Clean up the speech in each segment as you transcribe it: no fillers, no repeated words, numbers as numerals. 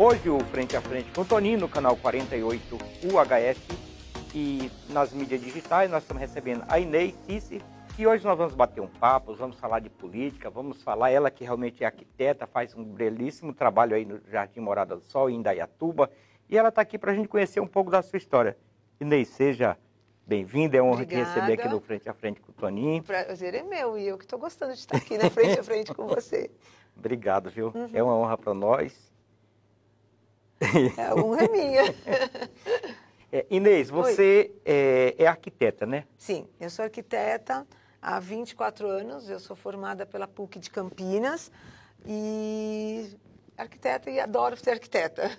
Hoje o Frente a Frente com o Toninho no canal 48 UHF e nas mídias digitais nós estamos recebendo a Inês Cici e hoje nós vamos bater um papo, vamos falar de política, vamos falar, ela que realmente é arquiteta, faz um belíssimo trabalho aí no Jardim Morada do Sol, em Indaiatuba, e ela está aqui para a gente conhecer um pouco da sua história. Inês, seja bem-vinda, é uma honra te receber aqui no Frente a Frente com o Toninho. O prazer é meu e eu que estou gostando de estar aqui na Frente a Frente com você. Obrigado, viu? É uma honra para nós. A honra é minha. Inês, você é arquiteta, né? Sim, eu sou arquiteta há 24 anos, eu sou formada pela PUC de Campinas e arquiteta e adoro ser arquiteta.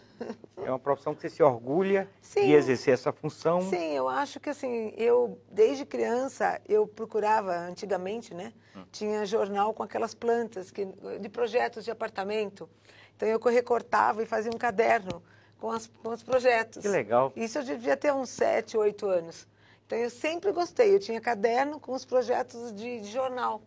É uma profissão que você se orgulha Sim, de exercer essa função? Sim, eu acho que assim, eu desde criança eu procurava, antigamente, né? Tinha jornal com aquelas plantas de projetos de apartamento. Então eu recortava e fazia um caderno com os projetos. Que legal. Isso eu devia ter uns 7, 8 anos. Então eu sempre gostei, eu tinha caderno com os projetos de jornal.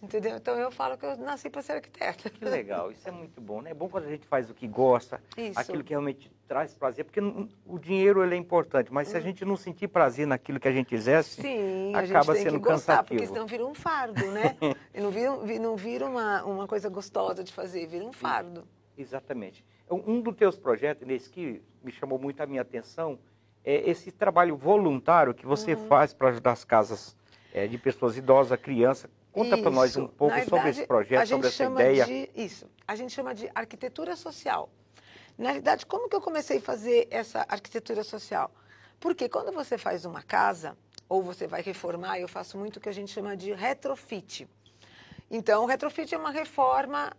Entendeu? Então eu falo que eu nasci para ser arquiteta. Que legal, isso é muito bom, né? É bom quando a gente faz o que gosta, Isso. aquilo que realmente traz prazer, porque o dinheiro ele é importante, mas se a gente não sentir prazer naquilo que a gente exerce, sim, acaba a gente tem sendo que gostar, cansativo. porque senão vira um fardo, né? Não vira uma coisa gostosa de fazer, vira um fardo. Exatamente. Um dos teus projetos, Inês, que me chamou muito a minha atenção, é esse trabalho voluntário que você faz para ajudar as casas de pessoas idosas, crianças. Conta para nós um pouco sobre esse projeto, sobre essa ideia. A gente chama de arquitetura social. Na realidade, como que eu comecei a fazer essa arquitetura social? Porque quando você faz uma casa, ou você vai reformar, eu faço muito o que a gente chama de retrofit. Então, o retrofit é uma reforma,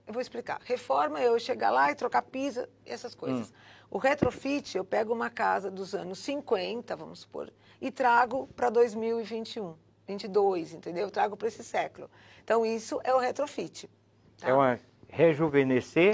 eu vou explicar. Reforma é eu chegar lá e trocar piso, essas coisas. O retrofit, eu pego uma casa dos anos 50, vamos supor, e trago para 2021. 22, entendeu? Eu trago para esse século. Então, isso é o retrofit. Tá? É uma rejuvenescer.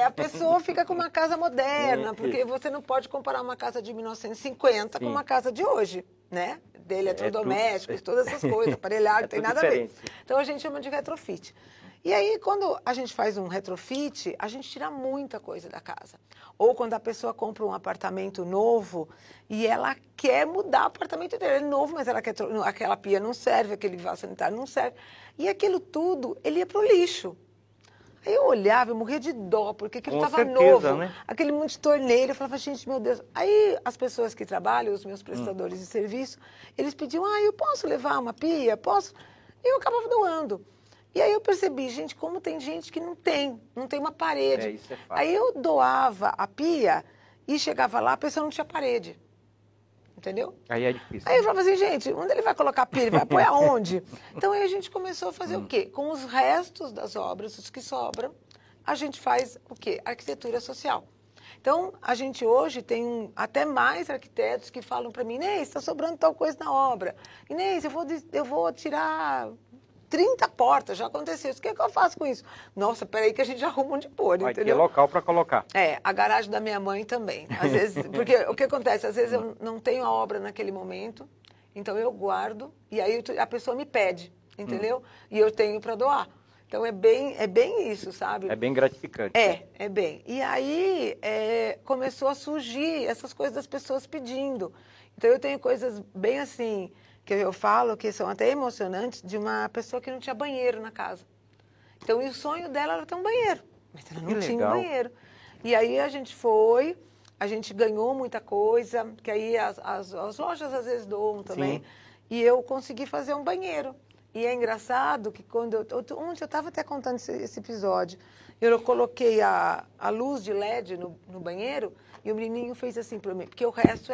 A pessoa fica com uma casa moderna, porque você não pode comparar uma casa de 1950 com uma casa de hoje, né? De eletrodomésticos, todas essas coisas, aparelhagem, não tem nada a ver. Então, a gente chama de retrofit. E aí, quando a gente faz um retrofit, a gente tira muita coisa da casa. Ou quando a pessoa compra um apartamento novo e ela quer mudar o apartamento inteiro. Ele é novo, mas ela quer aquela pia não serve, aquele vaso sanitário não serve. E aquilo tudo, ele ia para o lixo. Aí eu olhava, eu morria de dó, porque aquilo estava novo. Né? Aquele monte de torneira, eu falava, gente, meu Deus. Aí as pessoas que trabalham, os meus prestadores de serviço, eles pediam, eu posso levar uma pia? Posso? E eu acabava doando. E aí eu percebi, gente, como tem gente que não tem uma parede. Isso é fácil. Aí eu doava a pia e chegava lá, a pessoa não tinha parede. Entendeu? Aí é difícil. Aí eu falava assim, gente, onde ele vai colocar a pia? Ele vai pôr aonde? Então aí a gente começou a fazer o quê? Com os restos das obras, os que sobram, a gente faz o quê? Arquitetura social. Então, a gente hoje tem até mais arquitetos que falam para mim, Inês, está sobrando tal coisa na obra. Inês, eu vou tirar 30 portas, já aconteceu isso. O que é que eu faço com isso? Nossa, peraí que a gente arruma onde pôr, entendeu? Vai ter local para colocar. A garagem da minha mãe também. Às vezes, porque o que acontece? Às vezes eu não tenho a obra naquele momento, então eu guardo e aí a pessoa me pede, entendeu? E eu tenho para doar. Então é bem isso, sabe? É bem gratificante. É bem. E aí começou a surgir essas coisas das pessoas pedindo. Então eu tenho coisas bem assim, que eu falo que são até emocionantes, de uma pessoa que não tinha banheiro na casa. Então, e o sonho dela era ter um banheiro, mas ela não tinha um banheiro. E aí a gente ganhou muita coisa, que aí as lojas às vezes doam também, e eu consegui fazer um banheiro. E é engraçado que quando ontem eu estava até contando esse episódio, eu coloquei a luz de LED no banheiro e o menininho fez assim para mim, porque o resto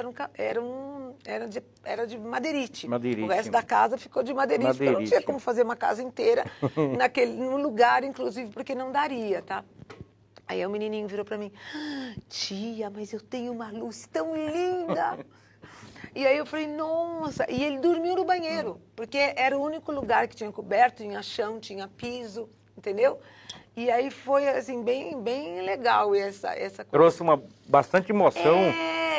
era de madeirite. O resto da casa ficou de madeirite, porque eu não tinha como fazer uma casa inteira num lugar, inclusive, porque não daria, tá? Aí o menininho virou para mim, tia, mas eu tenho uma luz tão linda. E aí eu falei, nossa, e ele dormiu no banheiro, porque era o único lugar que tinha coberto, tinha chão, tinha piso, entendeu? E aí foi, assim, bem legal essa coisa. Trouxe bastante emoção.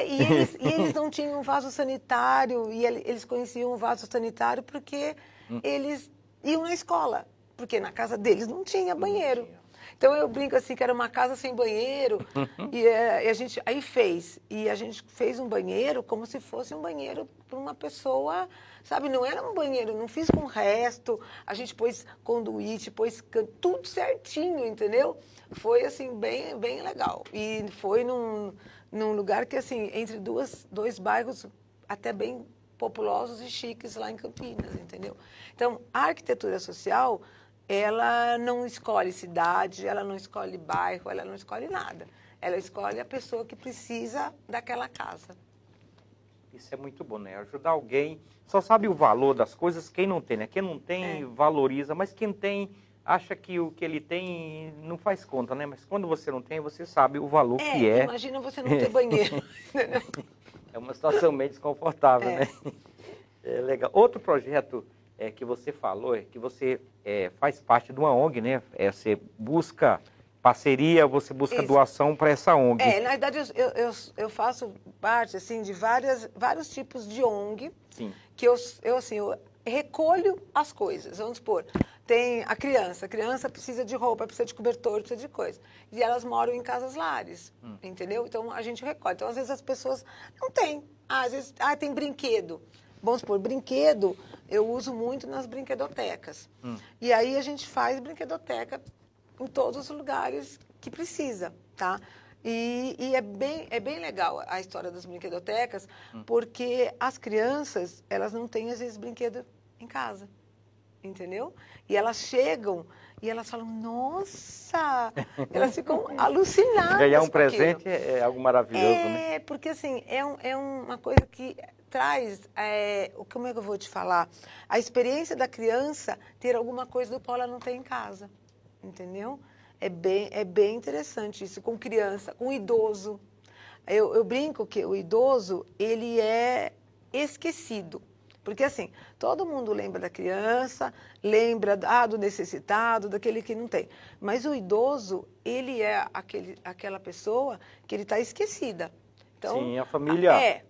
E eles não tinham vaso sanitário, e eles conheciam o vaso sanitário porque eles iam na escola, porque na casa deles não tinha banheiro. Então eu brinco assim que era uma casa sem banheiro e a gente aí fez. E a gente fez um banheiro como se fosse um banheiro para uma pessoa, sabe? Não era um banheiro, não fiz com o resto. A gente pôs conduíte, pôs tudo certinho, entendeu? Foi assim bem legal. E foi num lugar que assim, entre dois bairros até bem populosos e chiques lá em Campinas, entendeu? Então, a arquitetura social, ela não escolhe cidade, ela não escolhe bairro, ela não escolhe nada. Ela escolhe a pessoa que precisa daquela casa. Isso é muito bom, né? Ajudar alguém. Só sabe o valor das coisas quem não tem, né? Quem não tem, valoriza, mas quem tem, acha que o que ele tem não faz conta, né? Mas quando você não tem, você sabe o valor que é. Imagina você não ter banheiro. É uma situação meio desconfortável, né? É legal. Outro projeto que você falou é que você faz parte de uma ONG, né? Você busca parceria, você busca doação para essa ONG. Na verdade, eu faço parte assim, de vários tipos de ONG. Sim. Que eu recolho as coisas. Vamos supor, tem a criança precisa de roupa, precisa de cobertor, precisa de coisa. E elas moram em casas lares, entendeu? Então, a gente recolhe. Então, às vezes, as pessoas não têm. Às vezes, tem brinquedo. Vamos supor, brinquedo eu uso muito nas brinquedotecas. E aí, a gente faz brinquedoteca em todos os lugares que precisa, tá? E é bem legal a história das brinquedotecas, porque as crianças, elas não têm, às vezes, brinquedo em casa, entendeu? E elas chegam e elas falam, nossa! Elas ficam alucinadas. Ganhar um presente é algo maravilhoso, né? Porque assim, é uma coisa que traz, como é que eu vou te falar? A experiência da criança ter alguma coisa do qual ela não tem em casa, entendeu? É bem interessante isso, com criança, com idoso. Eu brinco que o idoso, ele é esquecido. Porque, assim, todo mundo lembra da criança, lembra do necessitado, daquele que não tem. Mas o idoso, ele é aquela pessoa que ele está esquecida. Então, sim, a família...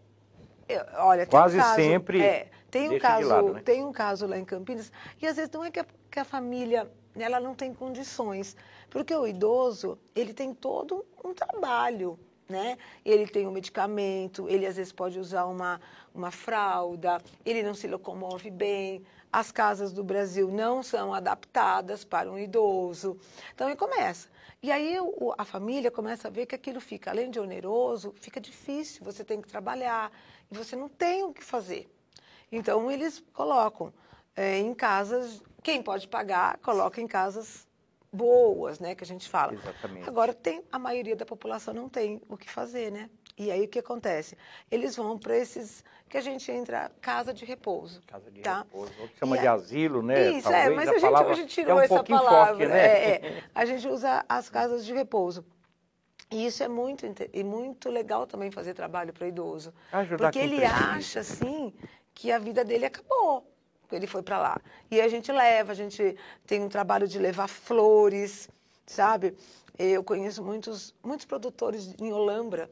Olha, quase sempre deixa de lado, né? Tem um caso lá em Campinas, e às vezes não é que a família ela não tem condições, porque o idoso, ele tem todo um trabalho, né? Ele tem um medicamento, ele às vezes pode usar uma fralda, ele não se locomove bem, as casas do Brasil não são adaptadas para um idoso. Então, ele começa. E aí a família começa a ver que aquilo fica, além de oneroso, fica difícil, você tem que trabalhar, e você não tem o que fazer. Então, eles colocam em casas, quem pode pagar, coloca em casas boas, né, que a gente fala. Exatamente. Agora, a maioria da população não tem o que fazer, né? E aí, o que acontece? Eles vão para esses, que a gente entra, casa de repouso. Casa de tá? repouso, ou que chama de asilo, né? Isso, talvez, mas a gente hoje tirou essa palavra. Forte, né? A gente usa as casas de repouso. E isso é muito legal também fazer trabalho para idoso. Porque ele acha, assim, que a vida dele acabou. Ele foi para lá. E a gente tem um trabalho de levar flores, sabe? Eu conheço muitos produtores em Olambra.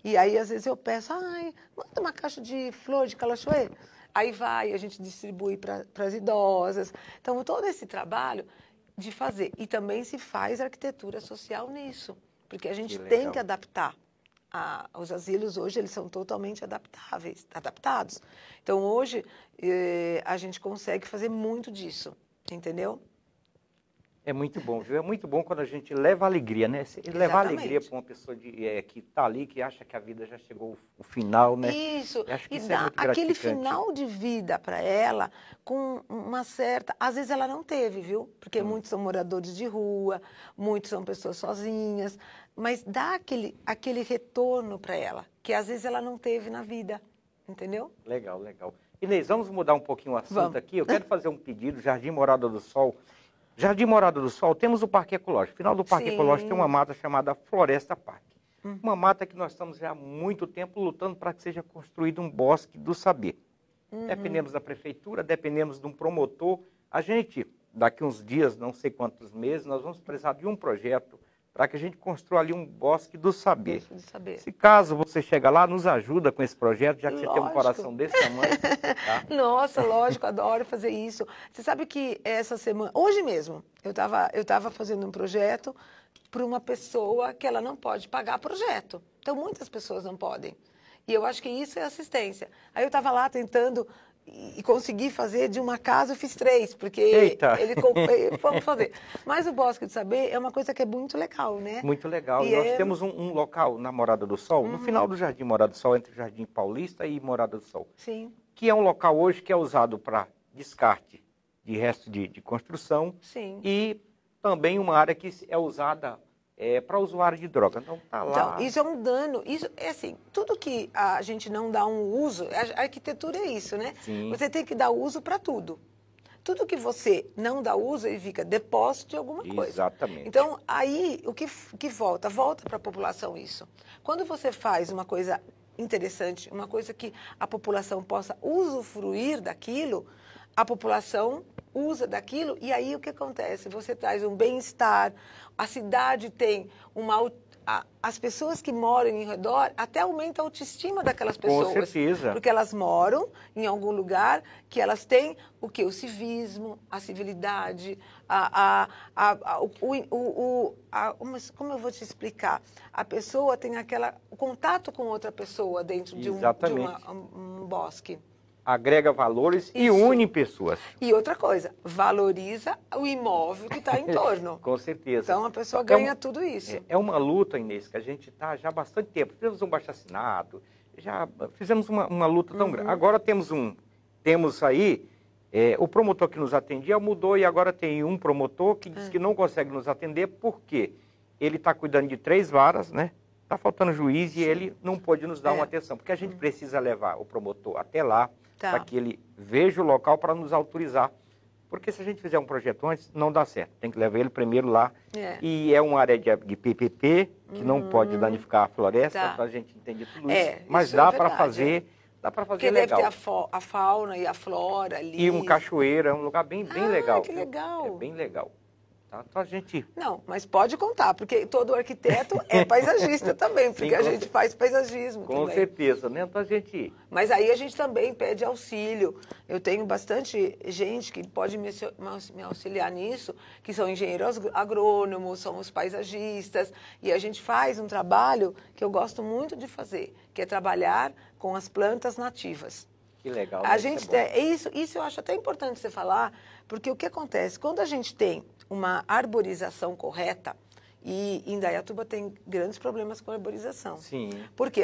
E aí, às vezes, eu peço, manda uma caixa de flor de calachoê. Aí a gente distribui para as idosas. Então, todo esse trabalho de fazer. E também se faz arquitetura social nisso. Porque a gente tem que adaptar. Os asilos hoje, eles são totalmente adaptados. Então, hoje, a gente consegue fazer muito disso, entendeu? É muito bom, viu? É muito bom quando a gente leva alegria, né? Levar alegria para uma pessoa que está ali, que acha que a vida já chegou ao final, né? Isso. Acho que e isso dá é muito aquele gratificante. final de vida para ela com uma certa... Às vezes ela não teve, viu? Porque muitos são moradores de rua, muitos são pessoas sozinhas, mas dá aquele retorno para ela, que às vezes ela não teve na vida, entendeu? Legal, legal. Inês, vamos mudar um pouquinho o assunto aqui. Eu quero fazer um pedido, Jardim Morada do Sol. Jardim Morada do Sol, temos o Parque Ecológico. No final do Parque Ecológico tem uma mata chamada Floresta Parque. Uma mata que nós estamos já há muito tempo lutando para que seja construído um bosque do saber. Dependemos da prefeitura, dependemos de um promotor. A gente, daqui uns dias, não sei quantos meses, nós vamos precisar de um projeto para que a gente construa ali um bosque do saber. Bosque do saber. Se caso você chegar lá, nos ajuda com esse projeto, já que Lógico. você tem um coração desse tamanho. Tá? Nossa, lógico, adoro fazer isso. Você sabe que essa semana, hoje mesmo, eu tava fazendo um projeto para uma pessoa que ela não pode pagar projeto. Então, muitas pessoas não podem. E eu acho que isso é assistência. Aí eu estava lá tentando e consegui fazer de uma casa, eu fiz 3, porque vamos fazer. Mas o Bosque do Saber é uma coisa que é muito legal, né? Muito legal. E nós temos um local na Morada do Sol, no final do Jardim Morada do Sol, entre o Jardim Paulista e Morada do Sol. Sim. Que é um local hoje que é usado para descarte de resto de construção. Sim. E também uma área que é usada para usuário de droga. Então, tá lá. Então, isso é um dano. Isso é assim, tudo que a gente não dá um uso, a arquitetura é isso, né? Sim. Você tem que dar uso para tudo. Tudo que você não dá uso, ele fica depósito de alguma coisa. Exatamente. Então, aí, o que volta? Volta para a população isso. Quando você faz uma coisa interessante, uma coisa que a população possa usufruir daquilo, a população usa daquilo, e aí o que acontece? Você traz um bem-estar, a cidade tem as pessoas que moram em redor, até aumenta a autoestima daquelas pessoas. Com certeza. Porque elas moram em algum lugar que elas têm o quê? O civismo, a civilidade, como eu vou te explicar? A pessoa tem o contato com outra pessoa dentro de um bosque. Agrega valores e une pessoas. E outra coisa, valoriza o imóvel que está em torno. Com certeza. Então a pessoa ganha tudo isso. É uma luta, Inês, que a gente está já há bastante tempo. Fizemos um baixo-assinado, já fizemos uma luta tão grande. Agora temos aí, o promotor que nos atendia mudou e agora tem um promotor que diz que não consegue nos atender porque ele está cuidando de 3 varas, né? Está faltando juiz e ele não pôde nos dar uma atenção, porque a gente precisa levar o promotor até lá, para que ele veja o local para nos autorizar. Porque se a gente fizer um projeto antes, não dá certo. Tem que levar ele primeiro lá. E é uma área de PPP, que não pode danificar a floresta, então a gente entende tudo isso. Mas dá para fazer, porque legal. Deve ter a fauna e a flora ali. E um cachoeiro, é um lugar bem legal. Que legal. É bem legal. Então a gente... Não, mas pode contar, porque todo arquiteto é paisagista também, porque Sim, a gente faz paisagismo com também. certeza, né? Então a gente... Mas aí a gente também pede auxílio. Eu tenho bastante gente que pode me auxiliar nisso, que são engenheiros agrônomos, são os paisagistas, e a gente faz um trabalho que eu gosto muito de fazer, que é trabalhar com as plantas nativas. Que legal. A gente isso eu acho até importante você falar, porque o que acontece? Quando a gente tem uma arborização correta, e Indaiatuba tem grandes problemas com a arborização. Sim. Porque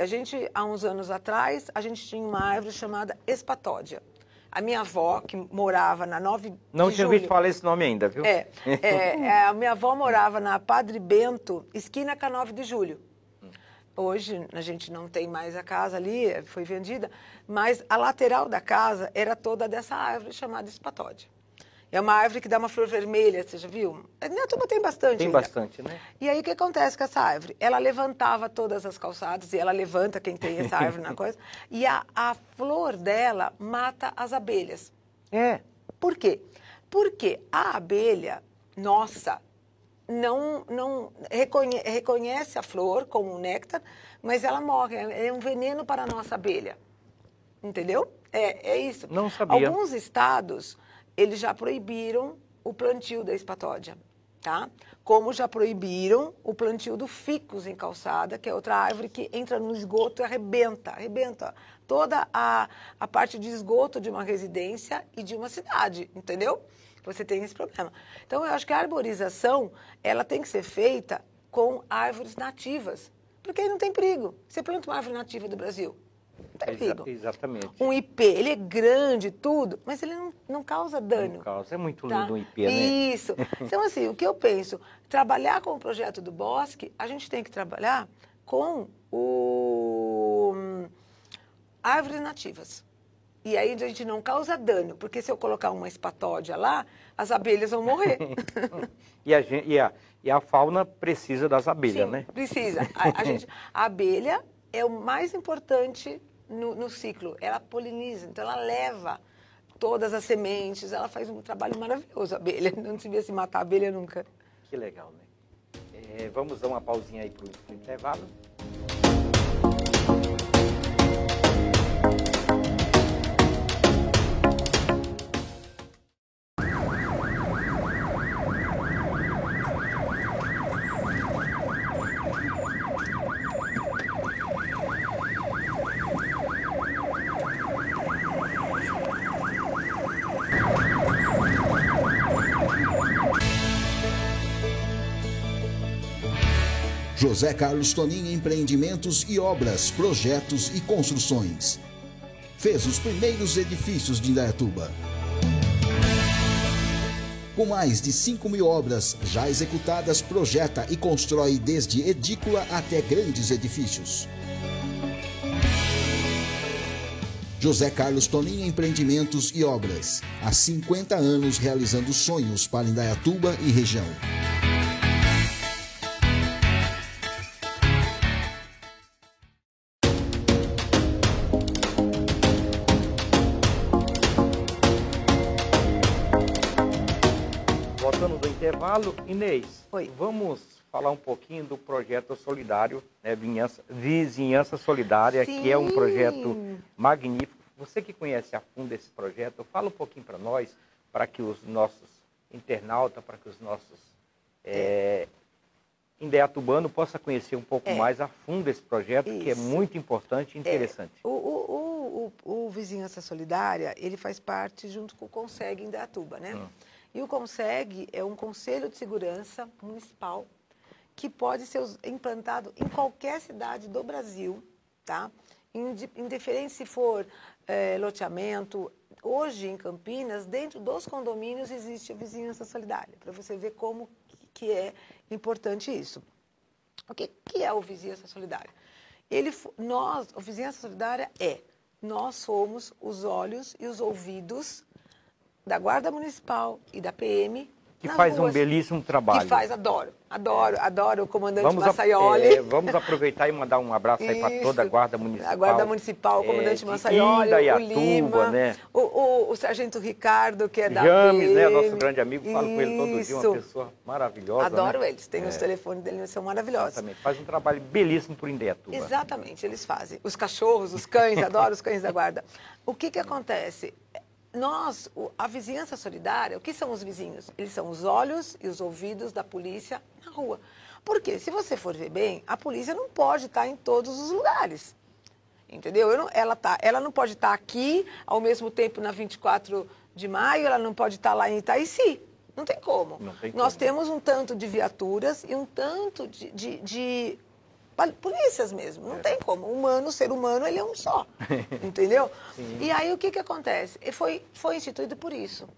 há uns anos atrás, a gente tinha uma árvore chamada espatódia. A minha avó, que morava na 9 de julho... Não tinha ouvido falar esse nome ainda, viu? A minha avó morava na Padre Bento, esquina com a 9 de julho. Hoje a gente não tem mais a casa ali, foi vendida, mas a lateral da casa era toda dessa árvore chamada espatódia. É uma árvore que dá uma flor vermelha, você já viu? Indaiatuba tem bastante. Tem bastante, né? E aí o que acontece com essa árvore? Ela levantava todas as calçadas, e ela levanta quem tem essa árvore na coisa, e a flor dela mata as abelhas. Por quê? Porque a abelha, nossa, não reconhece a flor como um néctar, mas ela morre, é um veneno para a nossa abelha. Entendeu? É isso. Não sabia. Alguns estados, eles já proibiram o plantio da espatódia, tá? Como já proibiram o plantio do ficus em calçada, que é outra árvore que entra no esgoto e arrebenta toda a parte de esgoto de uma residência e de uma cidade, entendeu? Você tem esse problema. Então, eu acho que a arborização, ela tem que ser feita com árvores nativas, porque aí não tem perigo. Você planta uma árvore nativa do Brasil, não tem perigo. Exatamente. Um IP, ele é grande, tudo, mas ele não causa dano. Não causa, é muito lindo um IP, né? Isso. Então, assim, o que eu penso, trabalhar com o projeto do bosque, a gente tem que trabalhar com árvores nativas. E aí a gente não causa dano, porque se eu colocar uma espatódia lá, as abelhas vão morrer. E a fauna precisa das abelhas, Sim, né? Precisa. A abelha é o mais importante no ciclo. Ela poliniza, então ela leva todas as sementes, ela faz um trabalho maravilhoso, a abelha. Não devia se matar a abelha nunca. Que legal, né? Vamos dar uma pausinha aí para o intervalo. José Carlos Tonin Empreendimentos e Obras, Projetos e Construções. Fez os primeiros edifícios de Indaiatuba. Com mais de 5.000 obras já executadas, projeta e constrói desde edícula até grandes edifícios. José Carlos Tonin Empreendimentos e Obras. Há 50 anos realizando sonhos para Indaiatuba e região. Voltando do intervalo, Inês, Oi. Vamos falar um pouquinho do projeto solidário, né, Vizinhança Solidária, Sim. que é um projeto magnífico. Você que conhece a fundo esse projeto, fala um pouquinho para nós, para que os nossos internautas, para que os nossos indaiatubanos possam conhecer um pouco mais a fundo esse projeto, que é muito importante e interessante. O Vizinhança Solidária, ele faz parte junto com o CONSEG Indaiatuba, né? E o CONSEG é um Conselho de Segurança Municipal que pode ser implantado em qualquer cidade do Brasil, tá? Indiferente se for loteamento. Hoje, em Campinas, dentro dos condomínios existe a Vizinhança Solidária, para você ver como que é importante isso. O que é o Vizinhança Solidária? O Vizinhança Solidária nós somos os olhos e os ouvidos da Guarda Municipal e da PM. Que faz um belíssimo trabalho. Que faz, adoro o comandante Massaioli. Vamos aproveitar e mandar um abraço aí para toda a Guarda Municipal. A Guarda Municipal, o comandante Massaioli, o Lima, né? o sargento Ricardo, que é da James, PM. né, nosso grande amigo, falo com ele todo dia, uma pessoa maravilhosa. Adoro, né? Eles, tem os telefones dele, eles são maravilhosos. Exatamente, faz um trabalho belíssimo por Indaiatuba. Exatamente, eles fazem. Os cachorros, os cães, adoro os cães da Guarda. O que acontece? A Vizinhança Solidária, o que são os vizinhos? Eles são os olhos e os ouvidos da polícia na rua. Porque, se você for ver bem, a polícia não pode estar em todos os lugares. Entendeu? Ela não pode estar aqui, ao mesmo tempo na 24 de maio, ela não pode estar lá em Itaici. Não tem como. Nós temos um tanto de viaturas e um tanto de polícias mesmo, não tem como. O ser humano, ele é um só, entendeu? Sim. E aí, o que acontece? Foi instituído por isso.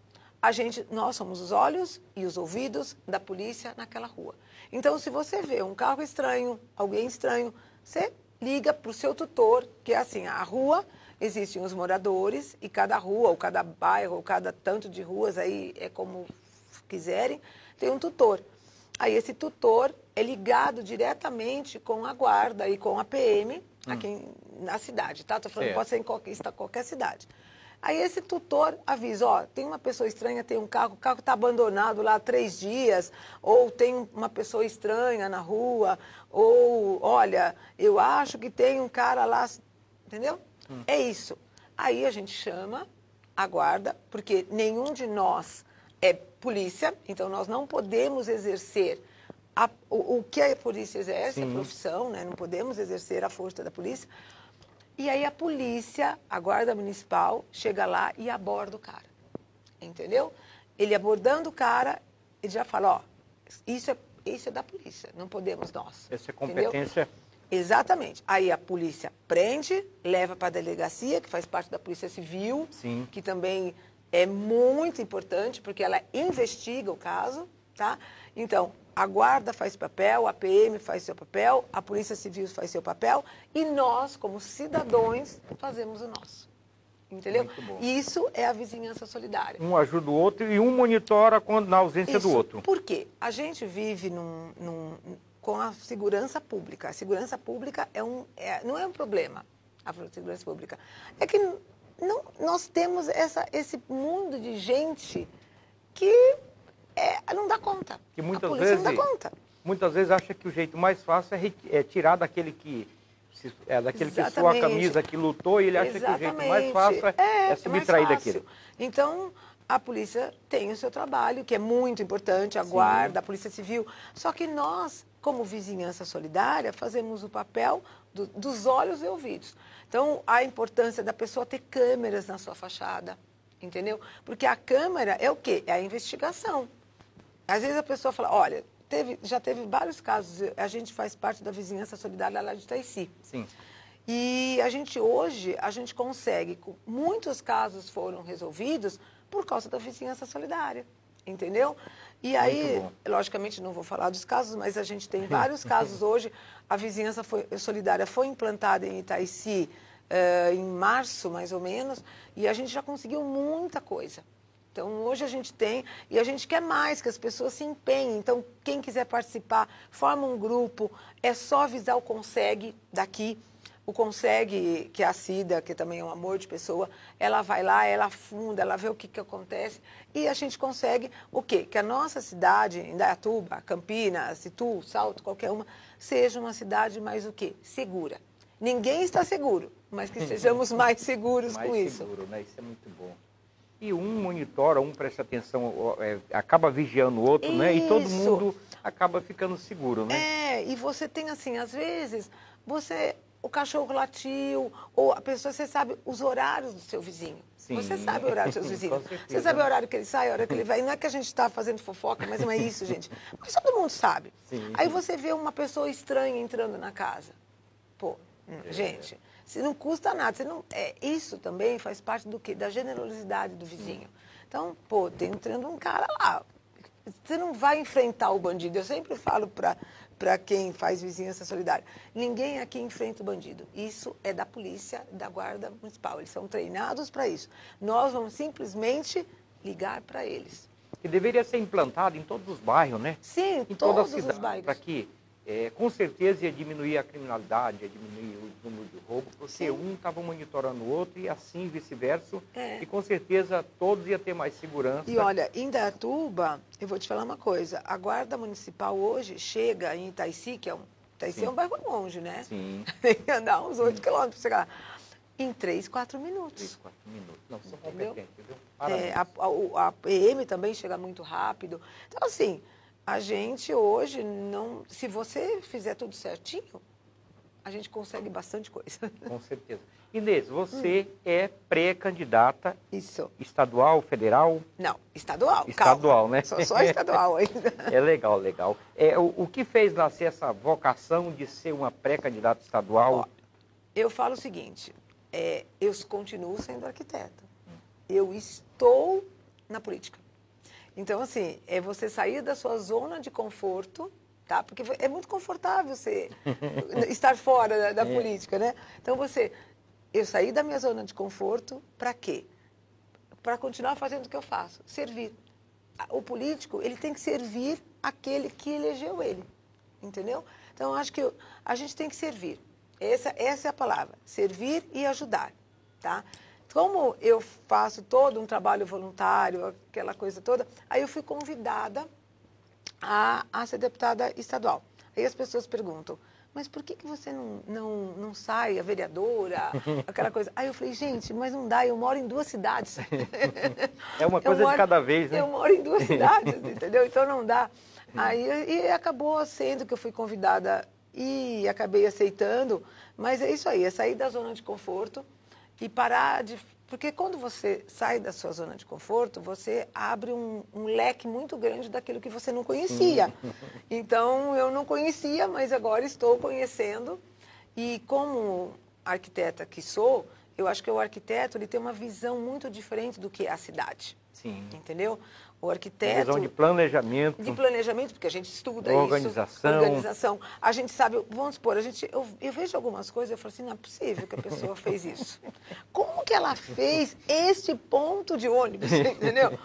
Nós somos os olhos e os ouvidos da polícia naquela rua. Então, se você vê um carro estranho, alguém estranho, você liga para o seu tutor, que é assim, a rua, existem os moradores, e cada rua, ou cada bairro, ou cada tanto de ruas, aí é como quiserem, tem um tutor. Aí esse tutor é ligado diretamente com a guarda e com a PM aqui na cidade, tá? Estou falando, pode ser em qualquer cidade. Aí esse tutor avisa, tem uma pessoa estranha, tem o carro está abandonado lá há 3 dias, ou tem uma pessoa estranha na rua, ou, olha, eu acho que tem um cara lá, entendeu? É isso. Aí a gente chama a guarda, porque nenhum de nós é polícia, então nós não podemos exercer o que a polícia exerce, a profissão, né? Não podemos exercer a força da polícia. E aí a polícia, a Guarda Municipal, chega lá e aborda o cara, entendeu? Ele abordando o cara, ele já fala, isso é da polícia, não podemos nós. Essa é competência. Entendeu? Exatamente. Aí a polícia prende, leva para a delegacia, que faz parte da Polícia Civil, que também é muito importante, porque ela investiga o caso, tá? Então, a guarda faz papel, a PM faz seu papel, a Polícia Civil faz seu papel, e nós, como cidadãos, fazemos o nosso. Entendeu? E isso é a vizinhança solidária. Um ajuda o outro e um monitora quando na ausência do outro. Por quê? A gente vive com a segurança pública. A segurança pública não é um problema, a segurança pública. É que nós temos esse mundo de gente que não dá conta. Que muitas a polícia vezes não dá conta. muitas vezes acha que o jeito mais fácil é tirar daquele que suou a camisa, que lutou, e ele acha que o jeito mais fácil é subtrair daquilo. Então, a polícia tem o seu trabalho, que é muito importante, a guarda, a polícia civil. Só que nós, como vizinhança solidária, fazemos o papel dos olhos e ouvidos. Então, a importância da pessoa ter câmeras na sua fachada, entendeu? Porque a câmera é o quê? É a investigação. Às vezes a pessoa fala, olha, já teve vários casos, a gente faz parte da vizinhança solidária lá de Itaici. Sim. E hoje, a gente consegue, muitos casos foram resolvidos por causa da vizinhança solidária, entendeu? E aí, logicamente, não vou falar dos casos, mas a gente tem vários casos hoje. A vizinhança solidária foi implantada em Itaici em março, mais ou menos, e a gente já conseguiu muita coisa. Então, hoje a gente tem, e a gente quer mais, que as pessoas se empenhem. Então, quem quiser participar, forma um grupo, é só avisar o Consegue daqui. O Consegue, que é a Cida, que também é um amor de pessoa, ela vai lá, ela funda, ela vê o que acontece, e a gente consegue o quê? Que a nossa cidade, Indaiatuba, Campinas, Itu, Salto, qualquer uma, seja uma cidade mais o quê? Segura. Ninguém está seguro, mas que sejamos mais seguros com isso. Mais seguro, né? Isso é muito bom. E um monitora, um presta atenção, acaba vigiando o outro, né? E todo mundo acaba ficando seguro, né? E você tem assim, às vezes, o cachorro latiu, ou a pessoa, você sabe os horários do seu vizinho. Sim. Você sabe o horário dos seus vizinhos. Você sabe o horário que ele sai, a hora que ele vai. E não é que a gente está fazendo fofoca, mas não é isso, gente. Mas todo mundo sabe. Sim. Aí você vê uma pessoa estranha entrando na casa. Pô, gente... Se não custa nada, isso também faz parte do quê? Da generosidade do vizinho. Então, pô, tem entrando um cara lá, você não vai enfrentar o bandido. Eu sempre falo para quem faz vizinhança solidária, ninguém aqui enfrenta o bandido. Isso é da polícia, da guarda municipal, eles são treinados para isso. Nós vamos simplesmente ligar para eles. Que deveria ser implantado em todos os bairros, né? Sim, em todos toda a cidade, os bairros. Para que, com certeza, ia diminuir a criminalidade, ia diminuir o número de roubo, porque um estava monitorando o outro e assim vice-versa. E com certeza todos iam ter mais segurança. E olha, em Indaiatuba, eu vou te falar uma coisa, a guarda municipal hoje chega em Itaici, Itaici é um bairro longe, né? Sim. Tem que andar uns 8 quilômetros para chegar lá. Em 3, 4 minutos. 3, 4 minutos. Não, são competentes, viu? A PM também chega muito rápido. Então, assim, a gente hoje não... Se você fizer tudo certinho, a gente consegue bastante coisa. Com certeza. Inês, você é pré-candidata Isso. Estadual, federal? Não, estadual. Estadual, calma. Né? Só estadual ainda. É legal, legal. O que fez nascer essa vocação de ser uma pré-candidata estadual? Ó, eu falo o seguinte, eu continuo sendo arquiteta. Eu estou na política. Então, assim, é você sair da sua zona de conforto, tá? Porque é muito confortável você estar fora da política, né? Então, eu saí da minha zona de conforto para quê? Para continuar fazendo o que eu faço, servir. O político, ele tem que servir aquele que elegeu ele, entendeu? Então, eu acho que a gente tem que servir. Essa é a palavra, servir e ajudar, tá? Como eu faço todo um trabalho voluntário, aquela coisa toda, aí eu fui convidada a ser deputada estadual. Aí as pessoas perguntam, mas por que você não sai, a vereadora, aquela coisa? Aí eu falei, gente, mas não dá, eu moro em 2 cidades. É uma coisa de cada vez, né? Eu moro em 2 cidades, entendeu? Então não dá. Aí acabou sendo que eu fui convidada e acabei aceitando, mas é isso aí, é sair da zona de conforto e parar de... Porque quando você sai da sua zona de conforto, você abre um leque muito grande daquilo que você não conhecia. Então, eu não conhecia, mas agora estou conhecendo. E como arquiteta que sou, eu acho que o arquiteto ele tem uma visão muito diferente do que é a cidade. Sim. Entendeu? O arquiteto... Visão de planejamento. De planejamento, porque a gente estuda organização. Isso. Organização. A gente sabe, vamos supor, eu vejo algumas coisas e eu falo assim, não é possível que a pessoa fez isso. Como que ela fez este ponto de ônibus, entendeu?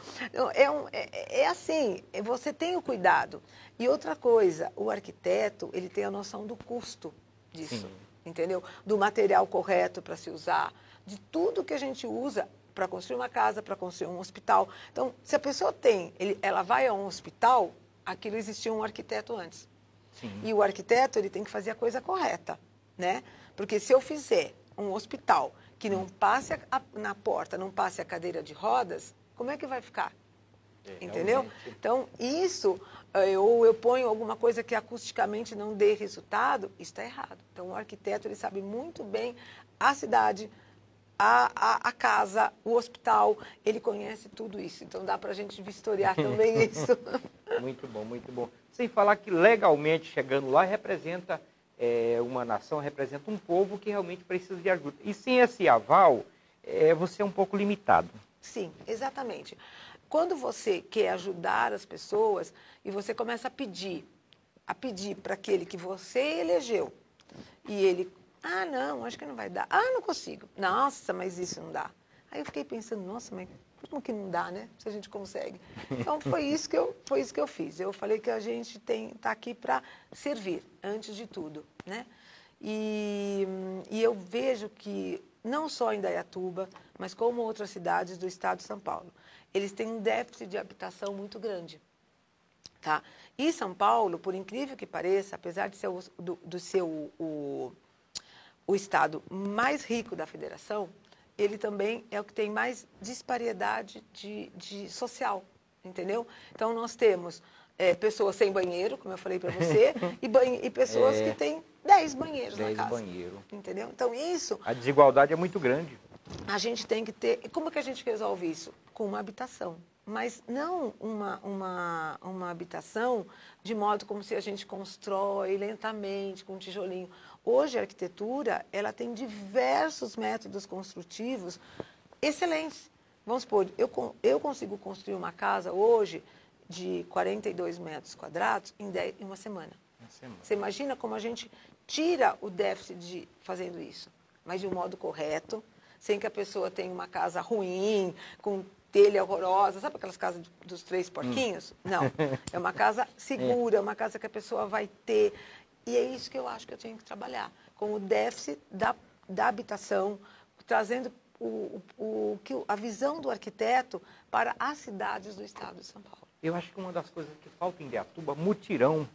É assim, você tem o cuidado. E outra coisa, o arquiteto, ele tem a noção do custo disso, entendeu? Do material correto para se usar, de tudo que a gente usa para construir uma casa, para construir um hospital. Então, se a pessoa ela vai a um hospital, aquilo existia um arquiteto antes. Sim. E o arquiteto, ele tem que fazer a coisa correta, né? Porque se eu fizer um hospital que não passe na porta, não passe a cadeira de rodas, como é que vai ficar? Entendeu? Realmente. Então, isso, eu ponho alguma coisa que acusticamente não dê resultado, isso está errado. Então, o arquiteto, ele sabe muito bem a cidade, a casa, o hospital, ele conhece tudo isso. Então, dá para a gente vistoriar também isso. Muito bom, muito bom. Sem falar que legalmente, chegando lá, representa uma nação, representa um povo que realmente precisa de ajuda. E sem esse aval, você é um pouco limitado. Sim, exatamente. Quando você quer ajudar as pessoas e você começa a pedir para aquele que você elegeu, e ele, não, acho que não vai dar. Não consigo. Nossa, mas isso não dá. Aí eu fiquei pensando, nossa, mas como que não dá, né? Se a gente consegue. Então, foi isso que eu fiz. Eu falei que a gente está aqui para servir, antes de tudo, né? E eu vejo que, não só em Indaiatuba, mas como outras cidades do estado de São Paulo, eles têm um déficit de habitação muito grande. Tá? E São Paulo, por incrível que pareça, apesar de ser o estado mais rico da federação, ele também é o que tem mais disparidade de social, entendeu? Então, nós temos pessoas sem banheiro, como eu falei para você, e pessoas que têm 10 banheiros na casa. 10 banheiros. Entendeu? Então, isso... A desigualdade é muito grande. A gente tem que ter... Como que a gente resolve isso? Com uma habitação. Mas não uma habitação de modo como se a gente constrói lentamente, com um tijolinho. Hoje, a arquitetura, ela tem diversos métodos construtivos excelentes. Vamos supor, eu consigo construir uma casa hoje de 42 metros quadrados em uma semana. Você imagina como a gente tira o déficit fazendo isso, mas de um modo correto, sem que a pessoa tenha uma casa ruim, com telha horrorosa, sabe aquelas casas dos 3 porquinhos? Não, é uma casa segura, uma casa que a pessoa vai ter. E é isso que eu acho que eu tenho que trabalhar, com o déficit da habitação, trazendo a visão do arquiteto para as cidades do estado de São Paulo. Eu acho que uma das coisas que falta em Indaiatuba, mutirão.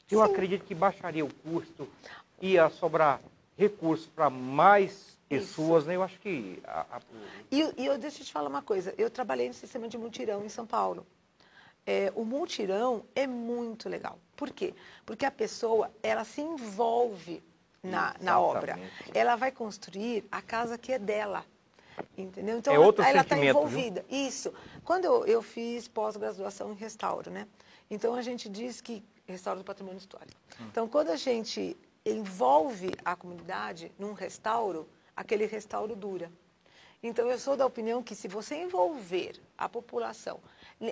Eu Sim. acredito que baixaria o custo, ia sobrar recursos para mais pessoas, né? Eu acho que... Deixa eu te falar uma coisa, eu trabalhei no sistema de mutirão em São Paulo. O mutirão é muito legal. Por quê? Porque a pessoa, ela se envolve na obra. Ela vai construir a casa que é dela. Entendeu? Então, ela está envolvida. Viu? Isso. Quando eu fiz pós-graduação em restauro, né? Então, a gente diz que... Restauro do patrimônio histórico. Então, quando a gente envolve a comunidade num restauro, aquele restauro dura. Então, eu sou da opinião que se você envolver a população,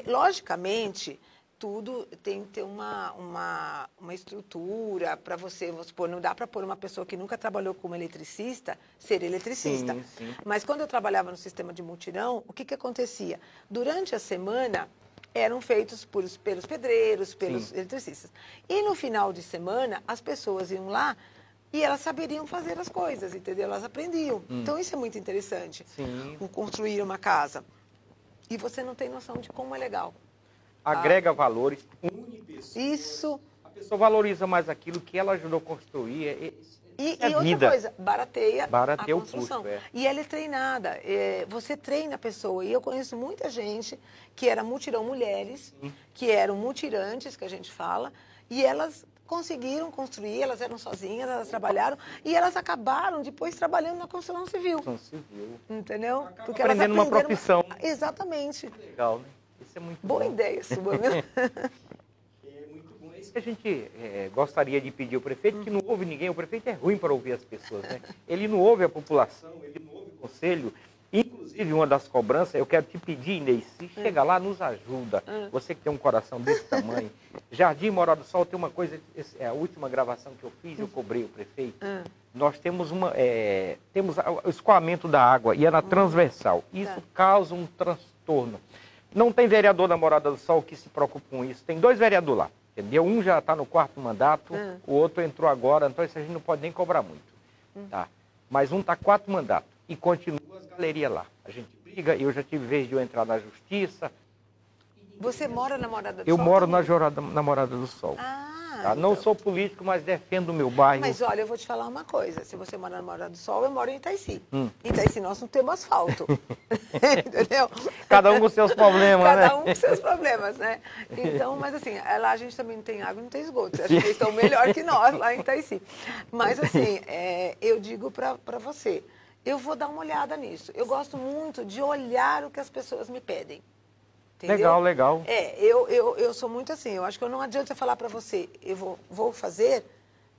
logicamente, tudo tem que ter uma estrutura para você, vamos supor, não dá para pôr uma pessoa que nunca trabalhou como eletricista, ser eletricista. Sim, sim. Mas quando eu trabalhava no sistema de mutirão, o que acontecia? Durante a semana, eram feitos pelos pedreiros, pelos eletricistas. E no final de semana, as pessoas iam lá e elas saberiam fazer as coisas, entendeu? Elas aprendiam. Então, isso é muito interessante. Sim. Construir uma casa. E você não tem noção de como é legal. Agrega valores, une pessoas. Isso. A pessoa valoriza mais aquilo que ela ajudou a construir. E outra coisa, barateia a construção. O custo, E ela é treinada. Você treina a pessoa. E eu conheço muita gente que era mutirão mulheres, que eram mutirantes, que a gente fala, e elas conseguiram construir, elas eram sozinhas, elas trabalharam, e elas acabaram depois trabalhando na construção civil. Entendeu? Porque aprendendo uma profissão. Exatamente. Legal, né? Isso é muito bom. Boa ideia sua, né? É isso que a gente gostaria de pedir ao prefeito, que não ouve ninguém. O prefeito é ruim para ouvir as pessoas, né? Ele não ouve a população, ele não ouve o conselho. Inclusive, uma das cobranças, eu quero te pedir, Inês, se chega lá, nos ajuda. Você que tem um coração desse tamanho. Jardim Morada do Sol tem uma coisa, a última gravação que eu fiz, eu cobrei o prefeito. Nós temos temos o escoamento da água e é na transversal. Isso causa um transtorno. Não tem vereador da Morada do Sol que se preocupe com isso. Tem 2 vereadores lá. Entendeu? Um já está no 4º mandato, o outro entrou agora, então isso a gente não pode nem cobrar muito. Tá? Mas um está 4 mandatos e continua as galerias lá. A gente briga, eu já tive vez de eu entrar na justiça. Você mora na Morada do Sol? Eu moro na Morada do Sol. Tá? Não sou político, mas defendo o meu bairro. Mas olha, eu vou te falar uma coisa. Se você mora na Morada do Sol, eu moro em Itaici. Em Itaici nós não temos asfalto. Entendeu? Cada um com seus problemas, Cada um com seus problemas, né? Então, mas assim, lá a gente também não tem água e não tem esgoto. Acho que eles estão melhor que nós lá em Itaici. Mas assim, eu digo para você, eu vou dar uma olhada nisso. Eu gosto muito de olhar o que as pessoas me pedem. Entendeu? Legal, legal. Eu sou muito assim, eu acho que não adianta falar para você, eu vou fazer,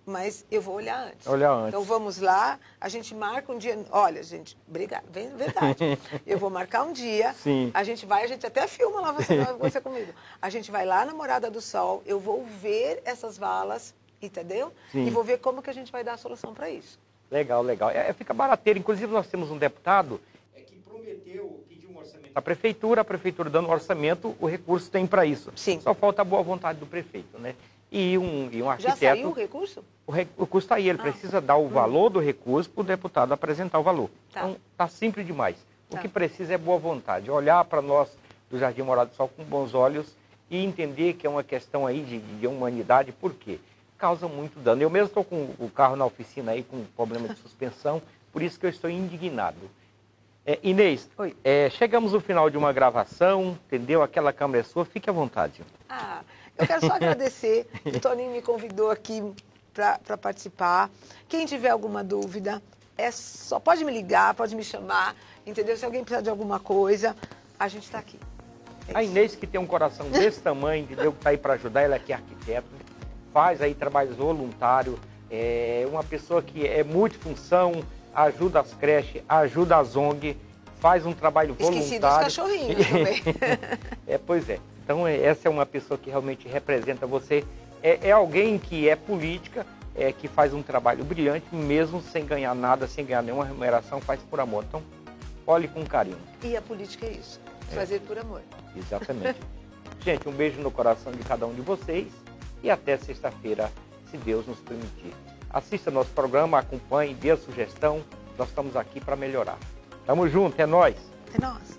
mas eu vou olhar antes. Olhar antes. Então vamos lá, a gente marca um dia, olha gente, obrigada, verdade, eu vou marcar um dia, Sim. a gente até filma lá, você comigo. A gente vai lá na Morada do Sol, eu vou ver essas valas, entendeu? Sim. E vou ver como que a gente vai dar a solução para isso. Legal, legal. Fica barateiro, inclusive nós temos um deputado que prometeu pedir um orçamento à prefeitura, a prefeitura dando orçamento, o recurso tem para isso. Sim. Só falta a boa vontade do prefeito, né? E um arquiteto... Já saiu o recurso? O recurso está aí, ele precisa dar o valor do recurso para o deputado apresentar o valor. Tá. Então, está simples demais. O que precisa é boa vontade, olhar para nós do Jardim Morada do Sol com bons olhos e entender que é uma questão aí de humanidade. Por quê? Causa muito dano. Eu mesmo estou com o carro na oficina aí com problema de suspensão, por isso que eu estou indignado. Inês, chegamos no final de uma gravação, entendeu? Aquela câmera é sua, fique à vontade. Eu quero só agradecer, o Toninho me convidou aqui para participar. Quem tiver alguma dúvida, só pode me ligar, pode me chamar, entendeu? Se alguém precisar de alguma coisa, a gente está aqui. A Inês, que tem um coração desse tamanho, entendeu? Que está aí para ajudar, ela que é arquiteta, faz aí trabalhos voluntários, é uma pessoa que é multifunção, ajuda as creches, ajuda as ONG, faz um trabalho voluntário. Esqueci dos cachorrinhos também. Pois é. Então, essa é uma pessoa que realmente representa você. É alguém que é política, que faz um trabalho brilhante, mesmo sem ganhar nada, sem ganhar nenhuma remuneração, faz por amor. Então, olhe com carinho. E a política é isso, fazer por amor. Exatamente. Gente, um beijo no coração de cada um de vocês e até sexta-feira, se Deus nos permitir. Assista nosso programa, acompanhe, dê a sugestão, nós estamos aqui para melhorar. Tamo junto, é nóis! É nóis!